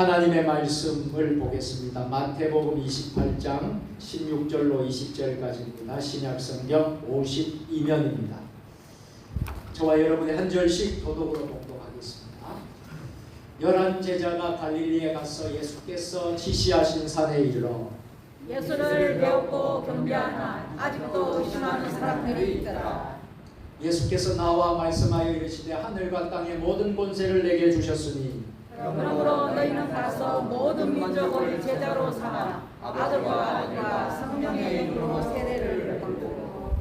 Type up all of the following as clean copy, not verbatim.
하나님의 말씀을 보겠습니다. 마태복음 28장 16절로 20절까지입니다. 신약성경 52면입니다. 저와 여러분의 한 절씩 도독으로 봉독하겠습니다. 11 제자가 갈릴리에 가서 예수께서 지시하신 산에 이르러 예수를 배우고 경배하나 아직도 신하는 사람들이 있더라. 예수께서 나와 말씀하여 이르시되 하늘과 땅의 모든 권세를 내게 주셨으니 그러므로 너희는 가서 모든 민족을 제자로 삼아 아들과 아들과 성령의 이름으로 세례를 받고.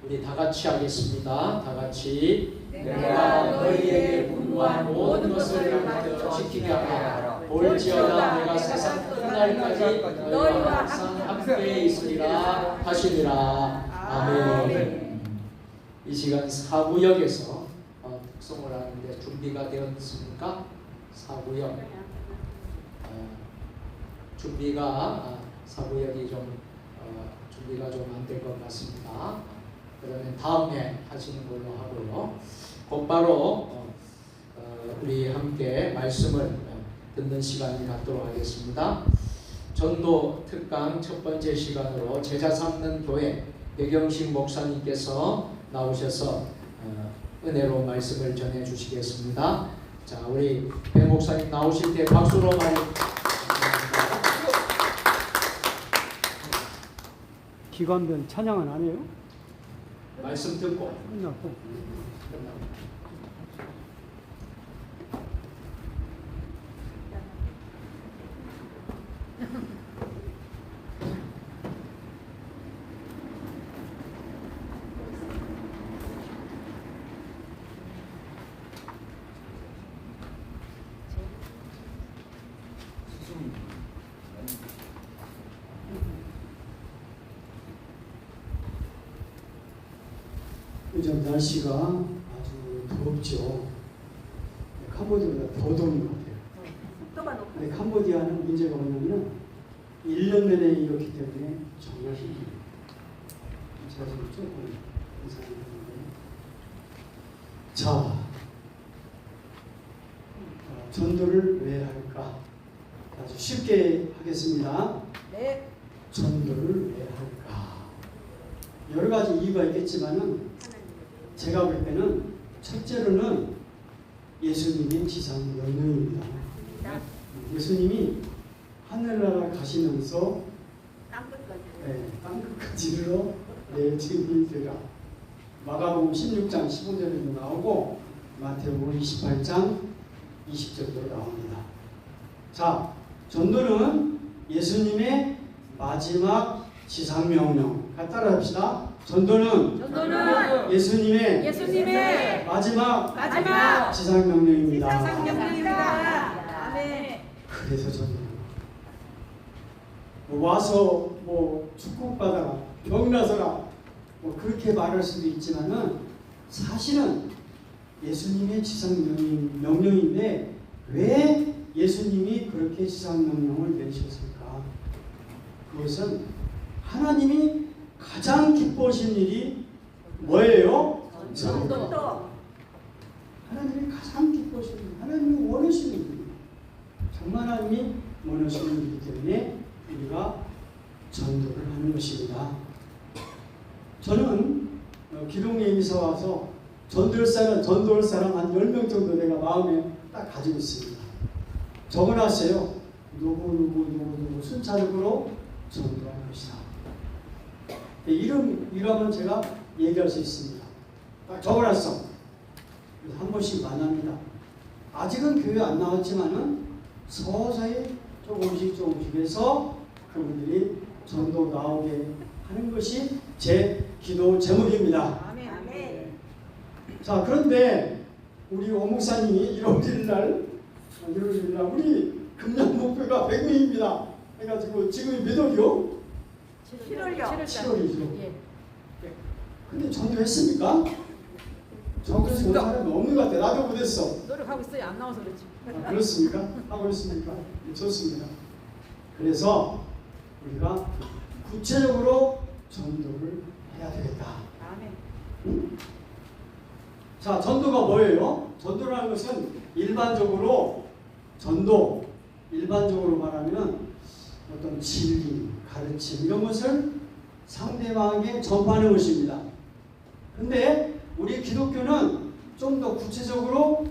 우리 다 같이 하겠습니다. 다 같이 내가 너희에게 분부한 모든 것을 가르쳐 지키게 하라. 볼지어다 내가 세상 끝날까지 너희와 항상 함께 있으리라 하시니라. 아멘. 이 시간 사구역에서 특송을 하는데 준비가 되었습니까? 사구역 준비가 사구역이 좀 준비가 좀 안 될 것 같습니다. 그러면 다음에 하시는 걸로 하고요. 곧바로 우리 함께 말씀을 듣는 시간을 갖도록 하겠습니다. 전도 특강 첫 번째 시간으로 제자 삼는 교회 백영식 목사님께서 나오셔서 은혜로 말씀을 전해 주시겠습니다. 자, 우리 백 목사님 나오실 때 박수로 기관별 찬양은 안 해요? 말씀 듣고 끝났고. 요즘 날씨가 아주 더럽죠. 캄보디아보다 더 더운 것 같아요. 근데 캄보디아는 문제가 뭐냐면 1년 내내 이렇기 때문에 정말 힘들어요. 제가 지금 조금 인사드리는데, 자, 전도를 왜 할까? 아주 쉽게 하겠습니다. 네. 전도를 왜 할까? 여러 가지 이유가 있겠지만은 제가 볼 때는 첫째로는 예수님의 지상 명령입니다. 예수님이 하늘나라 가시면서 땅끝까지 이르러 내 증인이 되라. 마가복음 16장 15절에도 나오고 마태복음 28장 20절도 나옵니다. 자, 전도는 예수님의 마지막 지상 명령. 따라 합시다. 전도는 예수님의 마지막 지상 명령입니다. 아멘. 그래서 저는 와서 축복받아라, 병나서라 그렇게 말할 수도 있지만은 사실은 예수님의 지상 명령인데 왜 예수님이 그렇게 지상 명령을 내리셨을까? 그것은 하나님이 가장 기뻐하신 일이 뭐예요? 전도. 하나님이 가장 기뻐하시는 일, 하나님이 원하시는 일, 정말 하나님이 원하시는 일이기 때문에 우리가 전도를 하는 것입니다. 저는 기동에 이사 와서 전도할 사람 한 10명 정도 내가 마음에 딱 가지고 있습니다. 적어놨어요. 누구 순차적으로 전도할 것이다. 이름은 제가 얘기할 수 있습니다. 딱 적어놨어. 그래서 한 번씩 만납니다. 아직은 교회 안 나왔지만은 서서히 조금씩 해서 그분들이 전도 나오게 하는 것이 제 기도 제목입니다. 아멘. 자, 그런데 우리 오 목사님이 1월 1일 날 우리 금년 목표가 100명입니다. 해가지고 지금이 몇 월이요? 7월이죠. 예. 근데 전도했습니까? 전도해서 온 사람이 없는 것 같아. 나도 못했어. 노력하고 있어요. 안 나와서 그렇지. 그렇습니까? 하고 있습니까? 네, 좋습니다. 그래서 우리가 구체적으로 전도를 해야 되겠다. 아멘. 자, 전도가 뭐예요? 전도라는 것은 일반적으로 전도, 일반적으로 말하면 어떤 진리, 가르침 이런 것을 상대방에게 전파하는 것입니다. 근데 우리 기독교는 좀 더 구체적으로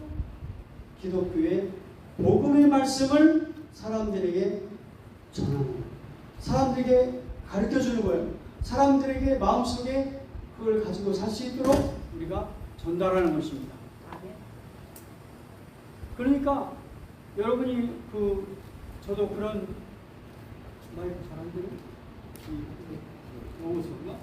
기독교의 복음의 말씀을 사람들에게 전하는 거예요. 사람들에게 가르쳐주는 거예요. 사람들에게 마음속에 그걸 가지고 살 수 있도록 우리가 전달하는 것입니다. 그러니까 여러분이 저도 그런 마이크 잘안 들어? 너무 소리가?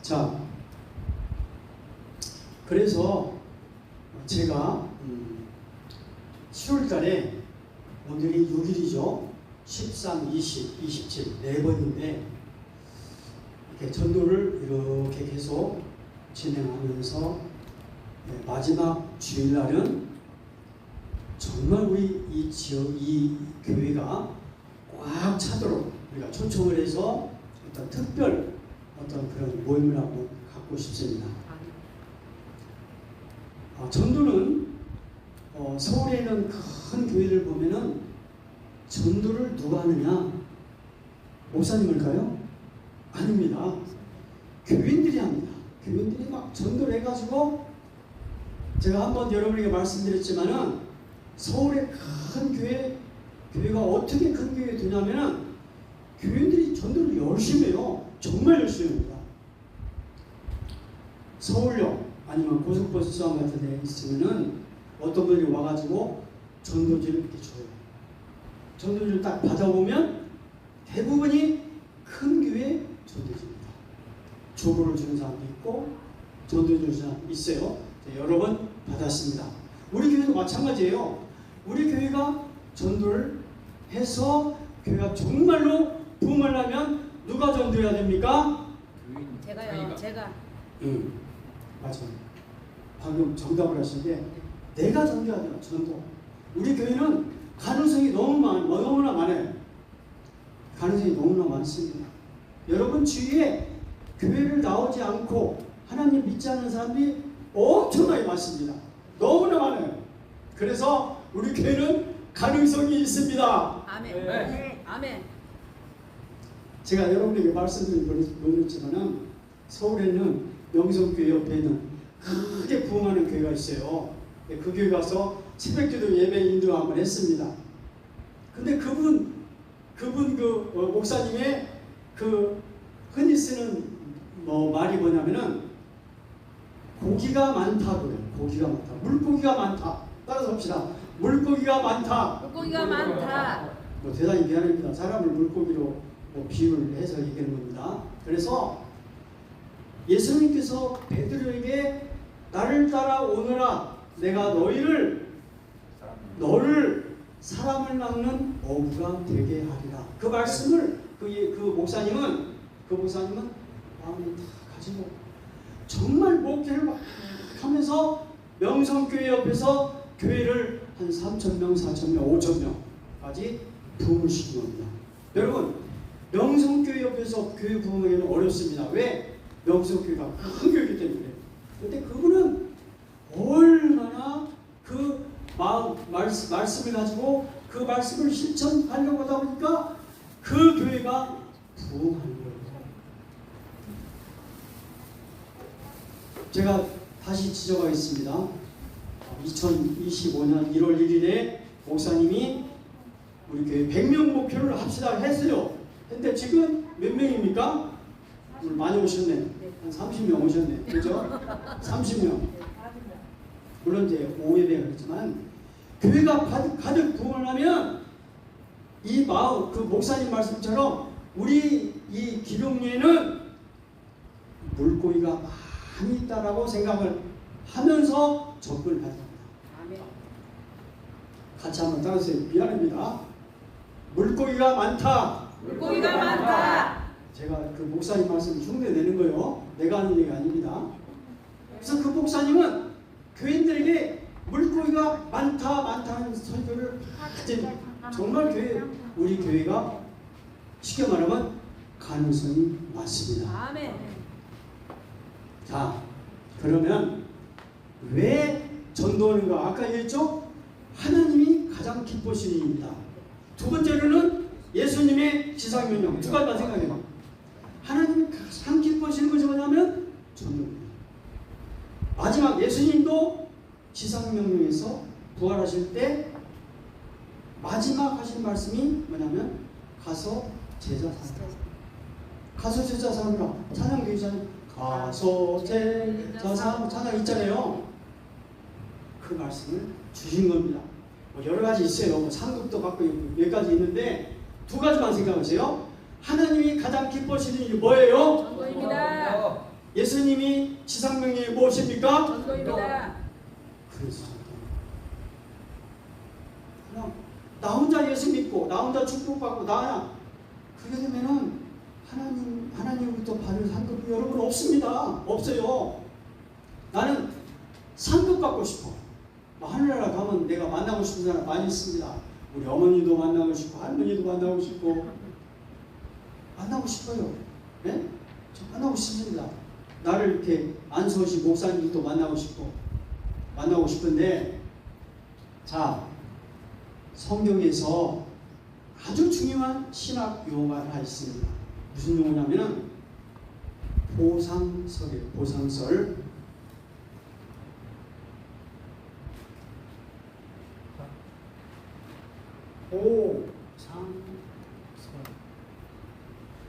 자, 그래서 제가 7월 달에 오늘이 6일이죠. 13, 20, 27 4번인데 이렇게 전도를 이렇게 계속 진행하면서 마지막 주일날은 정말 우리 이 지역, 이 교회가 꽉 차도록 우리가 초청을 해서 어떤 특별 어떤 그런 모임을 한번 갖고 싶습니다. 전도는 서울에 있는 큰 교회를 보면은 전도를 누가 하느냐? 목사님일까요? 아닙니다. 교인들이 합니다. 교인들이 막 전도를 해가지고 제가 한번 여러분에게 말씀드렸지만은 서울의 큰 교회가 어떻게 큰 교회 되냐면은 교인들이 전도를 열심히 해요. 정말 열심히 합니다. 서울역 아니면 고속버스장 같은 데 있으면은 어떤 분이 와가지고 전도지를 이렇게 줘요. 전도지를 딱 받아보면 대부분이 큰 교회 전도지입니다. 조보를 주는 사람도 있고 전도 주는 사람도 있어요. 여러 번 받았습니다. 우리 교회도 마찬가지예요. 우리 교회가 전도를 해서 교회가 정말로 부흥을 하면 누가 전도해야 됩니까? 제가요. 제가. 응, 맞아요. 방금 정답을 하신데 내가 전도해야 돼요. 전도. 우리 교회는 가능성이 너무나 많아요. 가능성이 너무나 많습니다. 여러분 주위에 교회를 나오지 않고 하나님 믿지 않는 사람들이 엄청나게 많습니다. 너무나 많아요. 그래서 우리 교회는 가능성이 있습니다. 아멘. 네. 아멘. 제가 여러분에게 말씀드렸지만은 서울에는 명성교회 옆에 있는 크게 부흥하는 교회가 있어요. 그 교회 가서 새벽기도 예배 인도 한번 했습니다. 근데 그분 목사님의 흔히 쓰는 말이 뭐냐면은 고기가 많다고요. 고기가 많다. 물고기가 많다. 따라서 합시다. 물고기가 많다. 물고기가 많다. 대단히 미안합니다. 사람을 물고기로 비유를 해서 얘기하는 겁니다. 그래서 예수님께서 베드로에게 나를 따라오너라. 내가 너를 사람을 낚는 어부가 되게 하리라. 그 말씀을 그 목사님은 마음에 다 가지고 정말 목회를 막 하면서 명성교회 옆에서 교회를 한 3,000명, 4,000명, 5,000명까지 부흥을 시킨 겁니다. 여러분 명성교회 옆에서 교회 부흥하기는 어렵습니다. 왜? 명성교회가 큰 교회이기 때문에. 근데 그분은 얼마나 그 말씀을 가지고 그 말씀을 실천하려고 하다 보니까 그 교회가 부흥하는 거예요. 제가 다시 지적하겠습니다. 2025년 1월 1일에 목사님이 우리 교회 100명 목표를 합시다 했어요. 근데 지금 몇 명입니까? 오늘 많이 오셨네. 한 30명 오셨네. 그죠? 30명. 물론 이제 오예배가 그렇지만 교회가 가득 부흥을 하면 이 마음, 그 목사님 말씀처럼 우리 이 기룡리에는 물고기가 많이 있다라고 생각을 하면서 접근을 하게 됩니다. 아멘. 같이 한번 따라서요. 미안합니다. 물고기가 많다. 물고기가 많다. 제가 그 목사님 말씀 흉내내는 거예요. 내가 하는 얘기가 아닙니다. 그래서 그 목사님은 교인들에게 물고기가 많다는 설교를 하지. 정말 우리 교회가 쉽게 말하면 가능성이 많습니다. 아멘. 자, 그러면 왜 전도하는가? 아까 얘기했죠? 하나님이 가장 기뻐하시는 일입니다. 두 번째로는 예수님의 지상명령. 두 가지만 생각해봐. 하나님이 가장 기뻐하시는 것이 뭐냐면 전도입니다. 마지막 예수님도 지상명령에서 부활하실 때 마지막 하신 말씀이 뭐냐면 가서 제자 삼으라. 가서 제자 삼으라. 찬양 교회잖아요. 가서 제자 삼으라. 찬양 있잖아요. 그 말씀을 주신 겁니다. 뭐 여러 가지 있어요. 뭐 상급도 받고 몇 가지 있는데 두 가지만 생각하세요. 하나님이 가장 기뻐하시는 일이 뭐예요? 전도입니다. 예수님이 지상명령이 무엇입니까? 전도입니다. 그래서 그냥 나 혼자 예수 믿고 나 혼자 축복받고 나나 그게 되면은 하나님으로부터 받을 상급이 여러분 없습니다. 없어요. 나는 상급 받고 싶어. 하늘나라 가면 내가 만나고 싶은 사람 많이 있습니다. 우리 어머니도 만나고 싶고 할머니도 만나고 싶고 만나고 싶어요. 네? 저 만나고 싶습니다. 나를 이렇게 안수호시 목사님도 만나고 싶은데 자 성경에서 아주 중요한 신학 용어가 하나 있습니다. 무슨 용어냐면은 보상설이에요. 보상설. 보상설.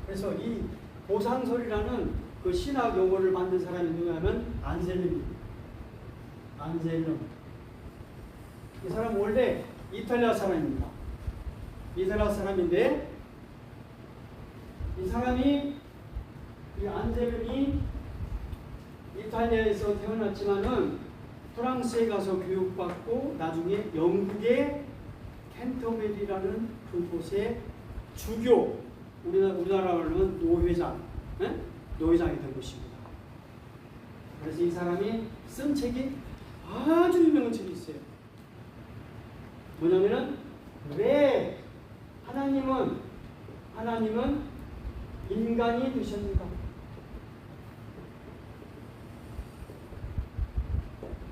그래서 이 보상설이라는 그 신학 용어를 만든 사람이 누구냐면 안셀름입니다. 안셀름. 이 사람 원래 이탈리아 사람입니다. 이탈리아 사람인데 이 사람이 이 안셀름이 이탈리아에서 태어났지만은 프랑스에 가서 교육받고 나중에 영국의 캔터베리라는 그곳에 주교 우리나라로 하면 노회장, 네? 노회장이 된 것입니다. 그래서 이 사람이 쓴 책이 아주 유명한 책이 있어요. 뭐냐면은 왜 하나님은 인간이 되셨는가?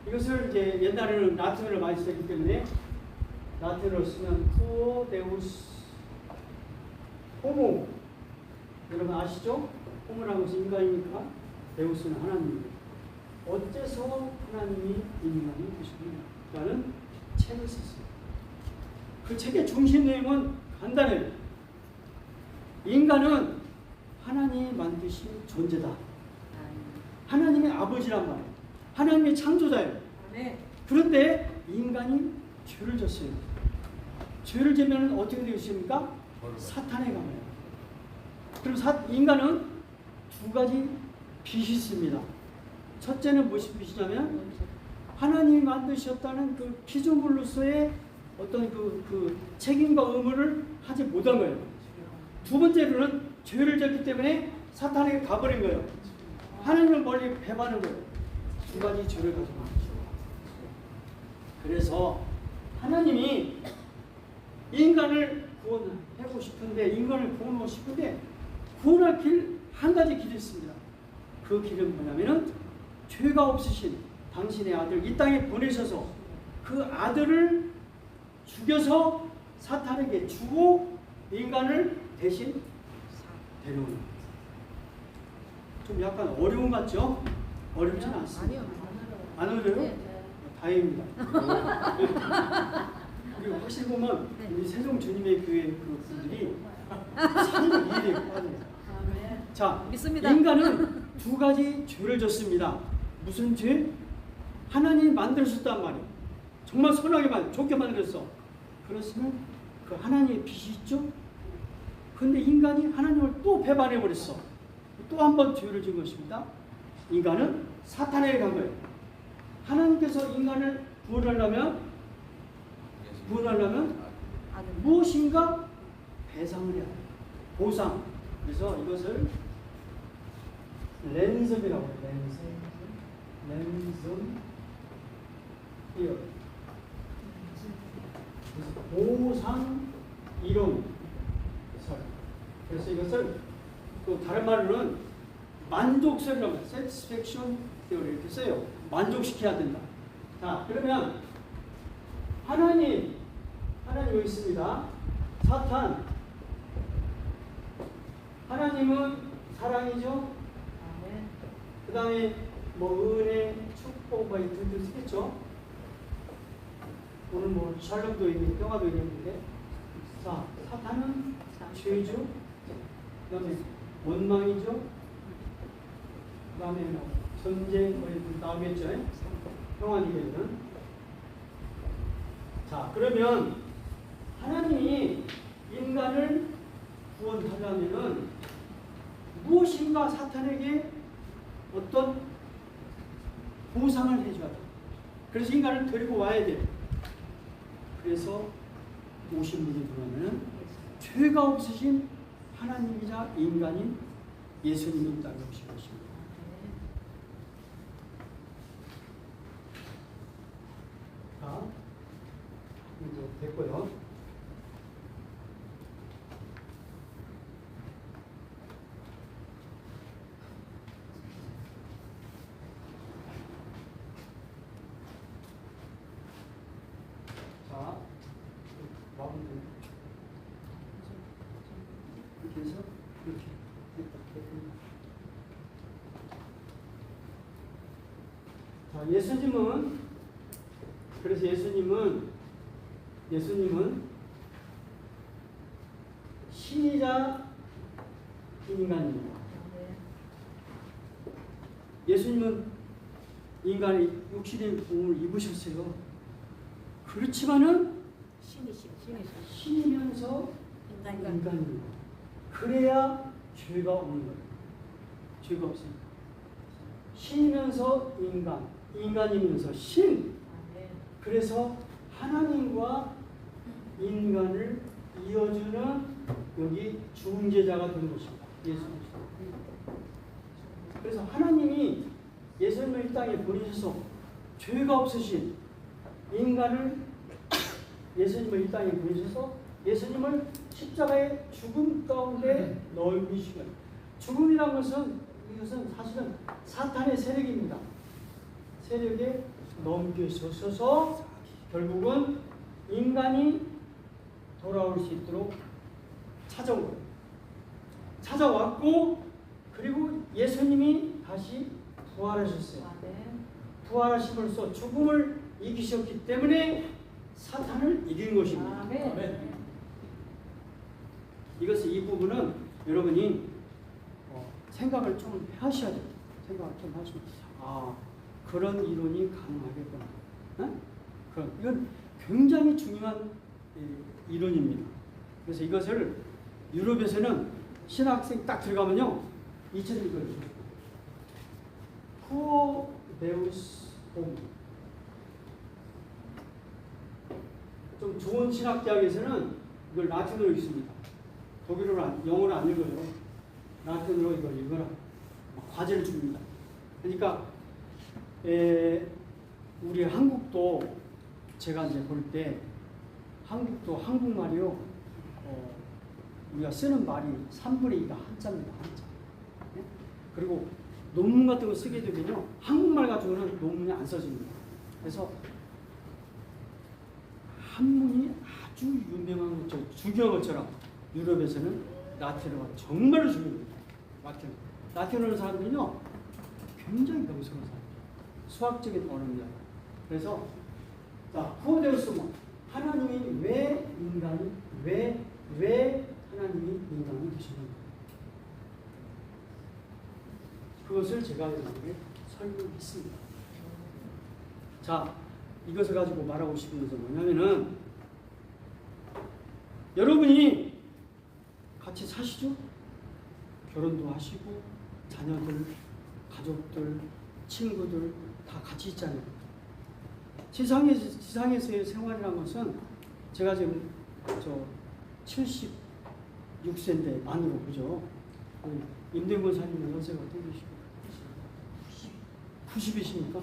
이것을 이제 옛날에는 라틴어를 많이 썼기 때문에 라틴어로 쓰면 Quo Deus 호모. 여러분 아시죠? 호모라는 것은 인간이니까 데우스는 하나님입니다. 어째서 하나님이 인간이 되셨느냐? 라는 책을 썼습니다. 그 책의 중심 내용은 간단해요. 인간은 하나님이 만드신 존재다. 하나님의 아버지란 말이에요. 하나님의 창조자예요. 그런데 인간이 죄를 졌어요. 죄를 지면 어떻게 되겠습니까? 사탄에 가면. 그럼 인간은 두 가지 빛이 있습니다. 첫째는 무슨 빛이냐면 하나님이 만드셨다는 그 피조물로서의 어떤 그 책임과 의무를 하지 못한 거예요. 두 번째로는 죄를 졌기 때문에 사탄에게 가버린 거예요. 하나님을 멀리 배반한 거예요. 두 가지 죄를 가지고 있죠. 그래서 하나님이 인간을 구원하고 싶은데 구원할 길 한 가지 길이 있습니다. 그 길은 뭐냐면은 죄가 없으신 당신의 아들 이 땅에 보내셔서 그 아들을 죽여서 사탄에게 주고 인간을 대신 데려오는 거예요. 좀 약간 어려운 것 같죠? 어렵지는 않습니다. 안 어려워요? 네. 다행입니다. 그리고 확실히 보면 우리 세종 주님의 교회 그 분들이 사실은 이해돼요. 자, 믿습니다. 인간은 두 가지 죄를 졌습니다. 무슨 죄? 하나님이 만들었단 말이에요. 정말 선하게 좋게 만들었어. 그렇으면 그 하나님의 빛이 있죠? 근데 인간이 하나님을 또 배반해 버렸어. 또 한 번 죄를 지은 것입니다. 인간은 사탄에게 간 거예요. 하나님께서 인간을 구원하려면 무엇인가 배상을 해야 돼요. 보상. 그래서 이것을 랜섬이라고 해요. 랜섬. 보상 이론. 그래서 이것을 또 다른 말로는 만족설이라고 해요. satisfaction theory 이렇게 써요. 만족시켜야 된다. 자, 그러면 하나님 여기 있습니다. 사탄. 하나님은 사랑이죠. 그 다음에 뭐 은혜, 축복 뭐 이런 쓰겠죠. 오늘 뭐 샬롬도 있는 평화도 있는데, 자 사탄은 죄죠. 그 다음에 원망이죠. 그 다음에 뭐 전쟁 뭐 이런 나오겠죠. 평화니게는. 자 그러면 하나님이 인간을 구원하려면은 무엇인가 사탄에게 어떤 보상을 해줘야 돼. 그래서 인간을 데리고 와야 돼. 그래서 오신 분이 누구냐면 죄가 없으신 하나님이자 인간인 예수님이 땅에 오신 것입니다. 자, 이제 됐고요. 자, 마무리. 이렇게 해서 이렇게 됐다. 자, 예수님은 신이자 인간입니다. 예수님은 인간의 육신의 몸을 입으셨어요. 그렇지만은 신이면서 인간입니다. 그래야 죄가 없는 거예요. 죄가 없습니다. 신이면서 인간, 인간이면서 신. 그래서 하나님과 인간을 이어주는 여기 중재자가 된 것입니다. 예수님. 그래서 하나님이 예수님을 이 땅에 보내셔서 죄가 없으신 인간을 예수님을 이 땅에 보내셔서 예수님을 십자가의 죽음 가운데 넣으신 거예요. 죽음이란 것은 이것은 사실은 사탄의 세력입니다. 세력에 넘겨서서 결국은 인간이 돌아올 수 있도록 찾아온 거예요. 찾아왔고 그리고 예수님이 다시 부활하셨어요. 부활하심으로써 죽음을 이기셨기 때문에 사탄을 이긴 것입니다. 아멘. 이것은 이 부분은 여러분이 생각을 좀 하셔야 돼요. 생각을 좀 하시면 그런 이론이 가능하겠구나. 그럼 이건 굉장히 중요한 이론입니다. 그래서 이것을 유럽에서는 신학생 딱 들어가면요 이처럼 이걸 Quo Deus Homo. 좀 좋은 신학대학에서는 이걸 라틴어로 읽습니다. 독일어로 영어로 안 읽어요. 라틴어로 이걸 읽어라. 과제를 줍니다. 그러니까 우리 한국도 제가 이제 볼 때 한국도 한국말이요 우리가 쓰는 말이 3분의 2가 한자입니다. 한자. 네? 그리고 논문 같은 거 쓰게 되면요 한국말 가지고는 논문이 안 써집니다. 그래서 한문이 아주 유명한 중요한 것처럼 유럽에서는 라틴어가 정말로 중요합니다. 라틴어는 사람들은요 굉장히 명성한 사람들, 수학적인 언어입니다. 그래서 Quo Deus Homo, 하나님이 왜 인간이 왜 하나님이 인간이 되셨는가? 그것을 제가 여러분에게 설명했습니다. 자, 이것을 가지고 말하고 싶은 것은 뭐냐면은 여러분이 같이 사시죠? 결혼도 하시고 자녀들, 가족들, 친구들 다 같이 있잖아요. 지상에서의 생활이라는 것은 제가 지금 76세인데 만으로 그죠? 임대권 사님은 연세가 어떻게 되시고 90이십니까?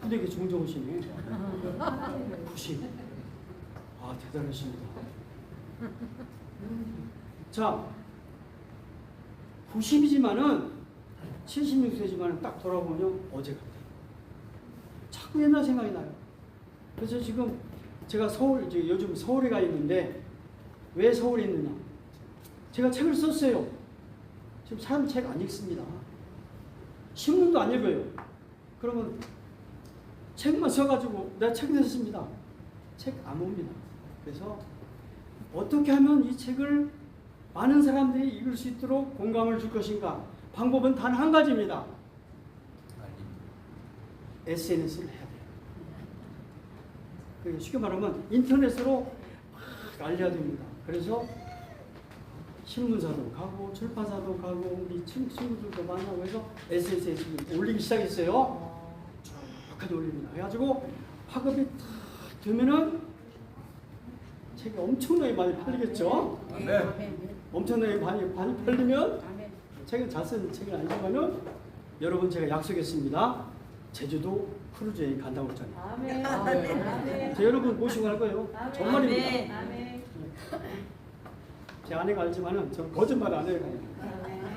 근데 이게 종종하시네. 90. 아, 대단하십니다. 자, 90이지만은 76세지만은 딱 돌아보면 어제 같아요. 자꾸 옛날 생각이 나요. 그래서 지금 제가 이제 요즘 서울에 가 있는데 왜 서울에 있느냐? 제가 책을 썼어요. 지금 사람 책 안 읽습니다. 신문도 안 읽어요. 그러면 책만 써가지고 내가 책 냈습니다. 책 안 옵니다. 그래서 어떻게 하면 이 책을 많은 사람들이 읽을 수 있도록 공감을 줄 것인가? 방법은 단 한 가지입니다. SNS를 해야 돼요. 쉽게 말하면 인터넷으로 막 알려야 됩니다. 그래서 신문사도 가고 출판사도 가고 우리 친구들도 만나고 해서 SNS에 지금 올리기 시작했어요. 쭉까지 올립니다. 그래가지고 학업이 탁 되면은 책이 엄청나게 많이 팔리겠죠. 네. 엄청나게 많이 팔리면 책은 잘 쓰는 책은 아니지만은 여러분 제가 약속했습니다. 제주도 크루즈 여행 간다고 했잖아요. 아멘. 아멘. 저 여러분 모시고 갈 거예요. 정말입니다. 아멘. 제 아내가 알지만은 저 거짓말 안 해요.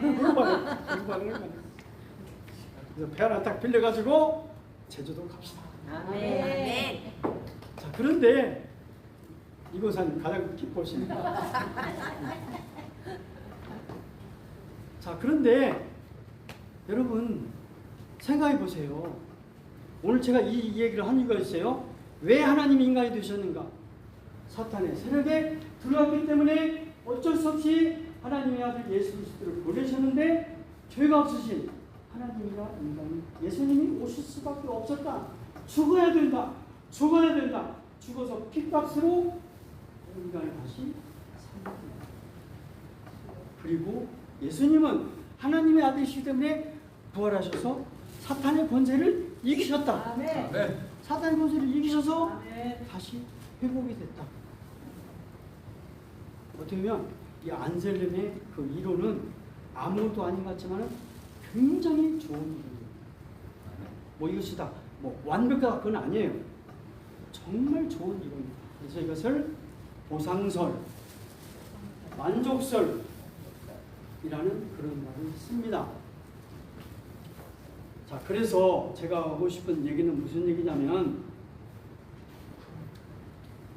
공부하는 거예요. 그래서 배 하나 딱 빌려가지고 제주도 갑시다. 아멘. 자, 그런데 이곳은 가장 기뻐십니다. 자, 그런데 여러분 생각해 보세요. 오늘 제가 이 얘기를 한 이유가 있어요. 왜 하나님이 인간이 되셨는가? 사탄의 세력에 들어왔기 때문에 어쩔 수 없이 하나님의 아들 예수 그리스도를 보내셨는데 죄가 없으신 하나님과 인간이 예수님이 오실 수밖에 없었다. 죽어야 된다. 죽어야 된다. 죽어서 핏값으로 인간이 다시 살게 됩니다. 그리고 예수님은 하나님의 아들이시기 때문에 부활하셔서 사탄의 권세를 이기셨다. 아멘. 사탄의 권세를 이기셔서 아멘. 다시 회복이 됐다. 어떻게 보면 이 안셀름의 그 이론은 아무것도 아닌 것 같지만 굉장히 좋은 이론입니다. 뭐 이것이다, 뭐 완벽하다 그건 아니에요. 정말 좋은 이론입니다. 그래서 이것을 보상설, 만족설이라는 그런 말을 씁니다. 자, 그래서 제가 하고 싶은 얘기는 무슨 얘기냐면,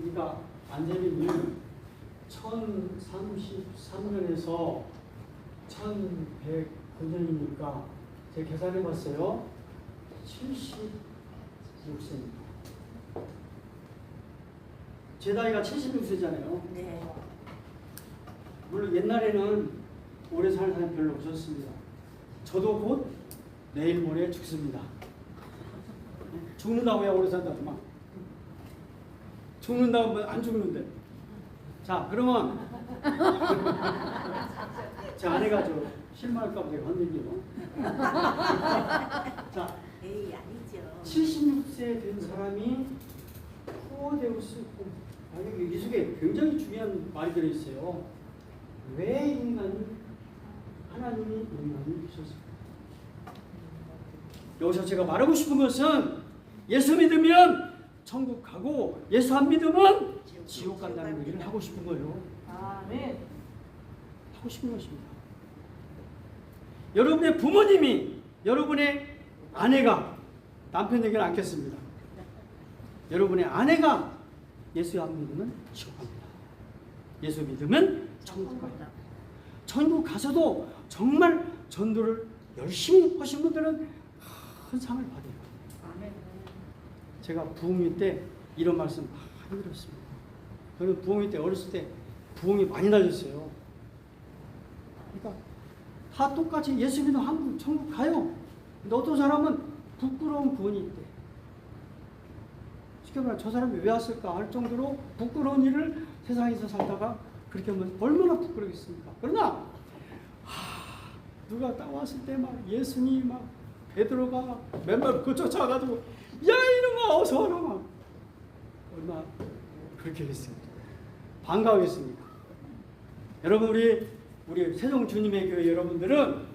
우리가 안젤림이 1033년에서 1109년이니까 제가 계산해 봤어요. 76세입니다. 제 나이가 76세잖아요. 네. 물론 옛날에는 오래 사는 사람이 별로 없었습니다. 저도 곧 내일 모레 죽습니다. 죽는다고 해야 오래 산다더만. 죽는다고 하면 안 죽는데. 자, 그러면 제 아내가 저 실망할까 봐 제가 흔들기로. 자, 에이, 아니죠. 76세 된 사람이 호데우스, 이 속에 굉장히 중요한 말이 들어있어요. 왜 인간이, 하나님이 인간을 주셨을까? 여기서 제가 말하고 싶은 것은 예수 믿으면 천국 가고 예수 안 믿으면 지옥 간다는 얘기를 하고 싶은 거예요. 아멘. 하고 싶은 것입니다. 여러분의 부모님이, 여러분의 아내가, 남편 얘기는 않겠습니다. 여러분의 아내가 예수 안 믿으면 지옥 갑니다. 예수 믿으면 천국 갑니다. 천국 가서도 정말 전도를 열심히 하신 분들은 큰 상을 받아요. 아멘. 제가 부흥회 때 이런 말씀 많이 들었습니다. 저는 부흥회 때 어렸을 때 부흥이 많이 날렸어요. 그러니까 다 똑같이 예수 믿으면 한국 천국 가요. 근데 어떤 사람은 부끄러운 부원이 있대. 쉽게 말하면 저 사람이 왜 왔을까 할 정도로 부끄러운 일을 세상에서 살다가 그렇게 하면 얼마나 부끄러겠습니까? 그러나 누가 딱 왔을 때 막 예수님 막 베드로가 맨발 그 쫓아가지고 야 이놈아 어서 와라 막 얼마나 그렇게 했습니다. 반가워했습니다. 여러분 우리 세종 주님의 교회 여러분들은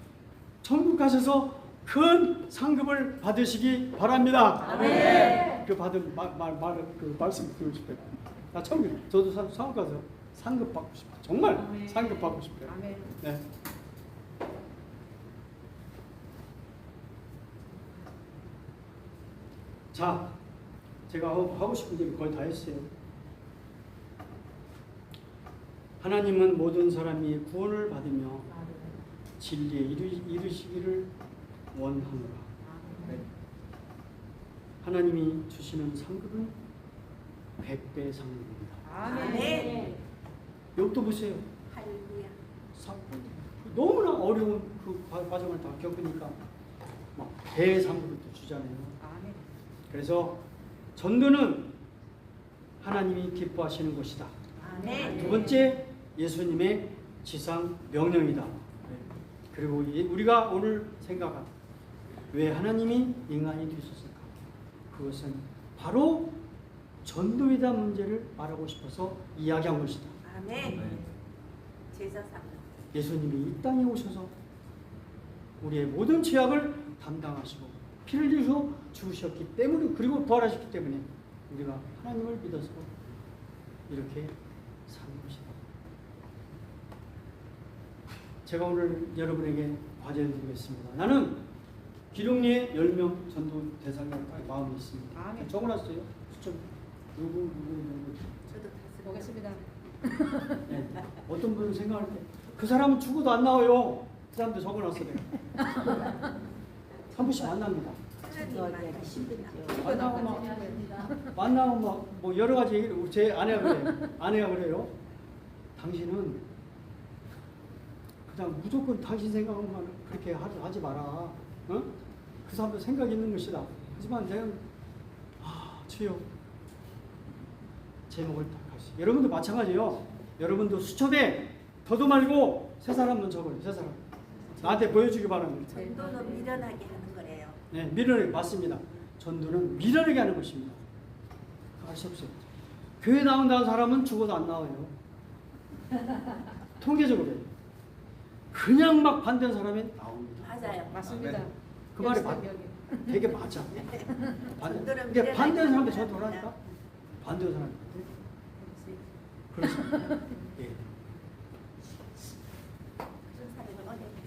천국 가셔서 큰 상급을 받으시기 바랍니다. 아멘. 그 받은 그 말씀 드리고 싶어요. 나 처음 저도 사업 가서 상급 받고 싶어요. 정말 아멘. 상급 받고 싶어요. 아멘. 네. 자, 제가 하고 싶은 얘기 거의 다 했어요. 하나님은 모든 사람이 구원을 받으며 진리에 이르시기를 원하노라. 네. 하나님이 주시는 상급은 100배 상급입니다. 아멘. 여기도 보세요. 할렐루야. 너무나 어려운 그 과정을 다 겪으니까 막 대상급을 또 주잖아요. 아멘. 그래서 전도는 하나님이 기뻐하시는 것이다. 아멘. 두 번째, 예수님의 지상 명령이다. 그리고 우리가 오늘 생각한 왜 하나님이 인간이 되셨을까? 그것은 바로 전도에 대한 문제를 말하고 싶어서 이야기한 것이다. 아멘. 제사상. 예수님이 이 땅에 오셔서 우리의 모든 죄악을 담당하시고 피를 흘리셔 죽으셨기 때문에, 그리고 부활하셨기 때문에 우리가 하나님을 믿어서 이렇게 사는 것이다. 제가 오늘 여러분에게 과제를 드리겠습니다. 나는 기룡리에 10명 전도 대상에 마음이 있습니다. 아멘. 적어놨어요. 수천 누구. 저도 다시 보겠습니다. 네. 어떤 분은 생각할 때 그 사람은 죽어도 안 나와요. 그 사람도 적어놨어 내가. 한 번씩 만납니다. 만나면 뭐 여러 가지 얘기를 제 아내가 그래요. 아내가 그래요. 당신은 그냥 무조건 당신 생각만 그렇게 하지 마라. 어? 그 사람도 생각이 있는 것이다. 하지만 내가 주여 제목을 딱 하시. 여러분도 마찬가지예요. 여러분도 수첩에 더도 말고 세 사람만 적어요. 세 사람. 나한테 보여주기 바랍니다. 전도는 미련하게 하는 거래요. 네, 미련하게 맞습니다. 전도는 미련하게 하는 것입니다. 아시옵소요. 교회 나온다는 사람은 죽어도 안 나와요. 통계적으로 그냥 막 반대하는 사람이 나옵니다. 맞아요. 맞습니다. 그 말이 되게 맞아. 전도는 이게 반대하는 사람도 미련하게 전도를 하니까 반대하는 사람이 그렇죠. 예. 그런 사람을 얻어냈습니다.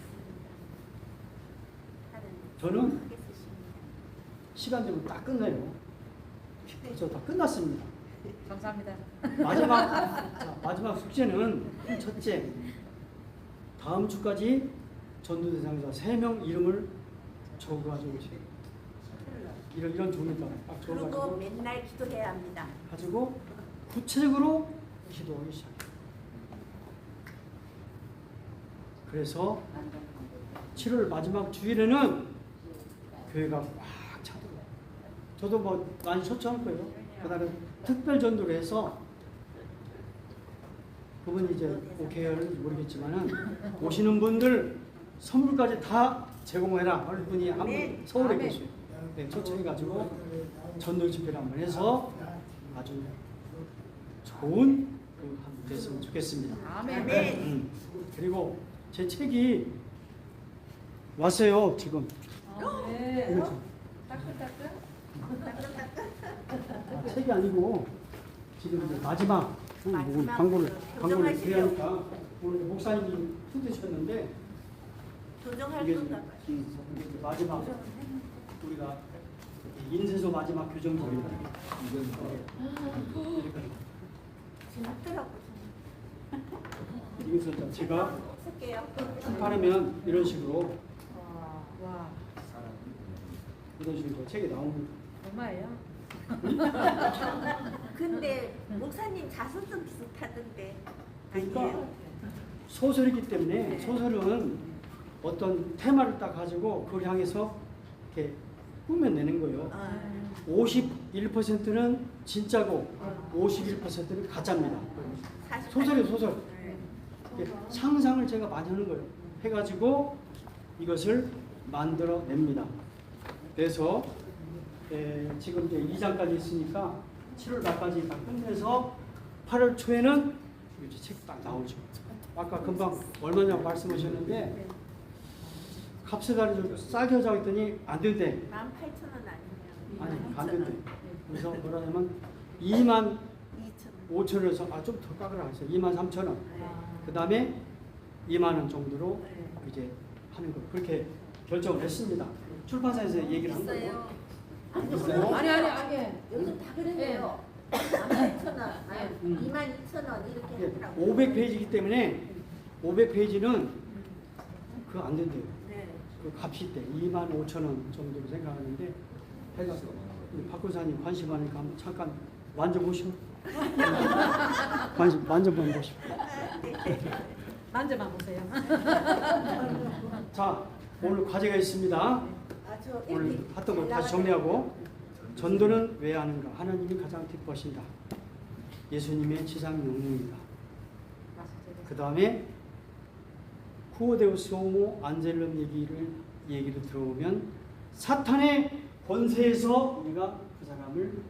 저는 하겠습니다. 시간 되면 딱 끝내요. 저 다 끝났습니다. 감사합니다. 마지막 숙제는 첫째, 다음 주까지 전도 대상자 3명 이름을 적어가지고 이런 종이다. 딱 그리고 적어가지고 맨날 기도해야 합니다. 가지고 구체적으로 기도하기 시작해요. 그래서 7월 마지막 주일에는 교회가 꽉 차더라고요. 저도 뭐 많이 초청할 거예요. 그다음에 특별 전도를 해서 그분이 이제 오케이할지 모르겠지만은 오시는 분들 선물까지 다 제공해라 하는 분이 한 분 서울에 계세요. 네, 초청해가지고 전도 집회를 한번 해서 아주 좋은 한번 됐으면 좋겠습니다. 아멘. 그리고 제 책이 왔어요 지금. 네. 이거 좀. 책이 아니고 지금 이제 마지막 광고를 드리니까 오늘 목사님이 힘드셨는데 조정할 이게 건가 봐요. 마지막 우리가 인쇄소 마지막 교정본입니다. 재밌더라고요. 이것을 제가 쓸게요. 출판하면 이런 식으로 와. 이런 식으로 책이 나옵니다. 얼마예요? 근데 목사님 자소서 비슷하던데 그러니까 아니에요? 소설이기 때문에 소설은 어떤 테마를 딱 가지고 그걸 향해서 이렇게 꾸며내는 거예요. 51%는 진짜고 51%는 가짜입니다. 소설이 소설. 상상을 제가 많이 하는 거예요. 해가지고 이것을 만들어냅니다. 그래서 지금 이제 2장까지 있으니까 7월 말까지 다 끝내서 8월 초에는 책 딱 나오죠. 아까 금방 얼마냐고 말씀하셨는데 값을 좀 싸게 하자고 했더니 안 된대. 18,000원 아니면 아니 안 된대. 그래서 뭐라냐면 2만 2,000원. 5천원에서 좀 더 깎으라 했어요. 2만 3천원. 그 다음에 2만 원 정도로 이제 하는 거 그렇게 결정을 했습니다. 출판사에서 얘기를 한 거예요. 있어요? 아니. 요즘 다 그러네요. 18,000원, 22,000원 이렇게 하더라고요. 500페이지이기 때문에 500페이지는 그거 안 된대요. 네. 그 값이 때 2만 5천원 정도로 생각하는데 해가지고 박 권사님 관심 많으니까 한번 잠깐 만져보시오. 만져보면 보시오. 만져만 보세요. 자, 오늘 과제가 있습니다. 저 오늘 했던 거 다시 정리하고 전도는 왜 하는가? 하나님이 가장 기뻐하신다. 예수님의 지상 명령이다. 그 다음에 쿠오데우스 호모 안젤름 얘기를 들어보면 사탄의 권세에서 우리가 그 사람을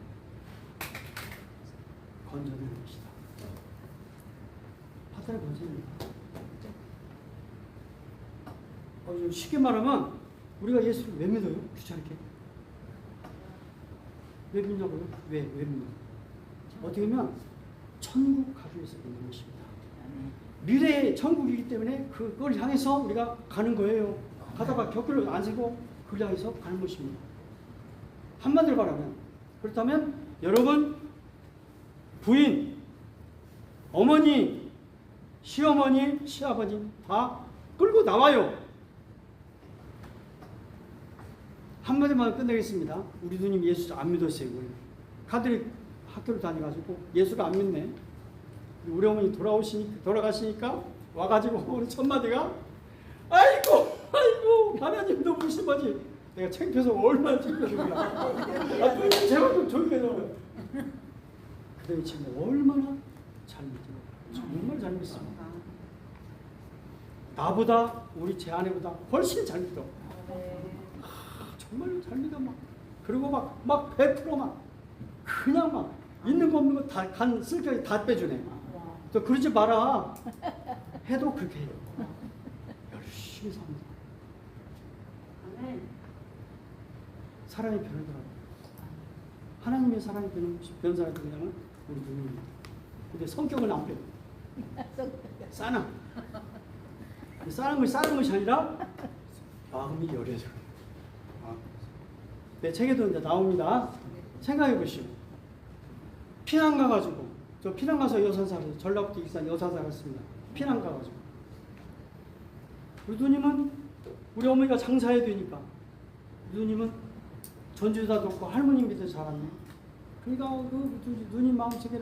건져내는 것이다. 사탄의 권세입니다. 쉽게 말하면 우리가 예수를 왜 믿어요? 귀찮게. 왜 믿냐고요? 왜 믿냐? 어떻게 보면 천국 가기 위해서 믿는 것입니다. 미래의 천국이기 때문에 그걸 향해서 우리가 가는 거예요. 가다가 곁길로 안 세고 그걸 향해서 가는 것입니다. 한마디로 말하면 그렇다면 여러분 부인, 어머니, 시어머니, 시아버지 다 끌고 나와요. 한마디만 끝내겠습니다. 우리 누님 예수 안 믿었어요. 가들이 학교를 다녀가지고 예수를 안 믿네. 우리 어머니 돌아가시니까 와가지고 우리 첫마디가 아이고 하나님 너무 심하지. 내가 창피해서 얼마나 창피해서 제발 좀 조용히 해줘. 그때 지금 얼마나 잘 믿어요. 정말 잘 믿습니다. 나보다 우리 제 아내보다 훨씬 잘 믿어. 정말 잘 믿어 막. 그리고 막 100% 막 그냥 막 있는 거 없는 거 다 간 쓸데없이 다 빼주네. 또 그러지 마라 해도 그렇게 해요. 열심히 삽니다. 사랑이 변하더라고요. 하나님의 사랑이 변한 사람이 그냥 우리 누님입니다. 근데 성격은 안 변해. 싸나. 싸는 것이 아니라 마음이 열려져요. 내 책에도 이제 나옵니다. 생각해 보시오. 피난 가가지고 저 피난 가서 여산 살았어요. 전라북도 익산 여산 살았습니다. 피난 가가지고 우리 누님은 우리 어머니가 장사해야 되니까 우리 누님은 전주에다 놓고 할머니 밑에 자랐네. 그러니까 그 누님 마음속에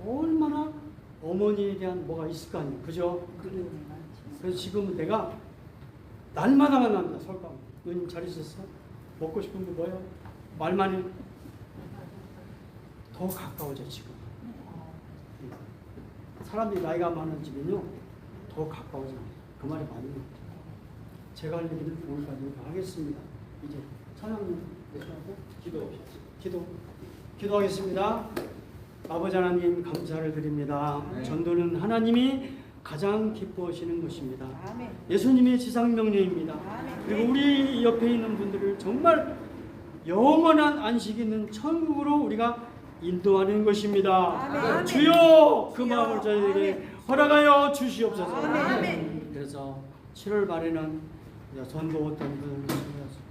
얼마나 어머니에 대한 뭐가 있을 거 아니에요. 그죠? 그래서 지금은 내가 날마다 만납니다. 설방 누님 잘 있었어? 먹고 싶은 게 뭐예요? 말만 해. 더 가까워져 지금. 사람들이 나이가 많아지면요 더 가까워져. 그 말이 맞는 것 같아요. 제가 할 얘기는 오늘까지 하겠습니다. 이제 사장님 기도하겠습니다. 아버지 하나님 감사를 드립니다. 전도는 하나님이 가장 기뻐하시는 것입니다. 예수님의 지상 명령입니다. 그리고 우리 옆에 있는 분들을 정말 영원한 안식이 있는 천국으로 우리가 인도하는 것입니다. 주여 그 마음을 저희에게 허락하여 주시옵소서. 그래서 7월 말에는 전도 어떤 분을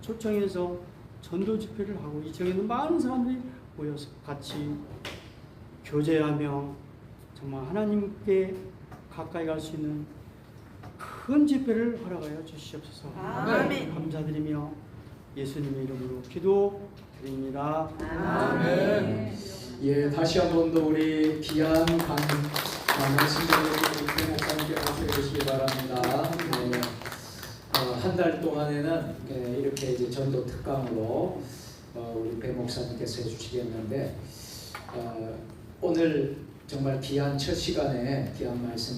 초청해서 전도 집회를 하고 이 지역에 있는 많은 사람들이 모여서 같이 교제하며 정말 하나님께 가까이 갈 수 있는 큰 집회를 허락하여 주시옵소서. 아멘. 감사드리며 예수님의 이름으로 기도드립니다. 아멘. 예, 다시 한 번 더 우리 귀한 말씀드리는 목사님께 박수 주시기 바랍니다. 네. 한 달 동안에는 이렇게 이제 전도 특강으로 우리 배 목사님께서 해주시겠는데 오늘 정말 귀한 첫 시간에 귀한 말씀.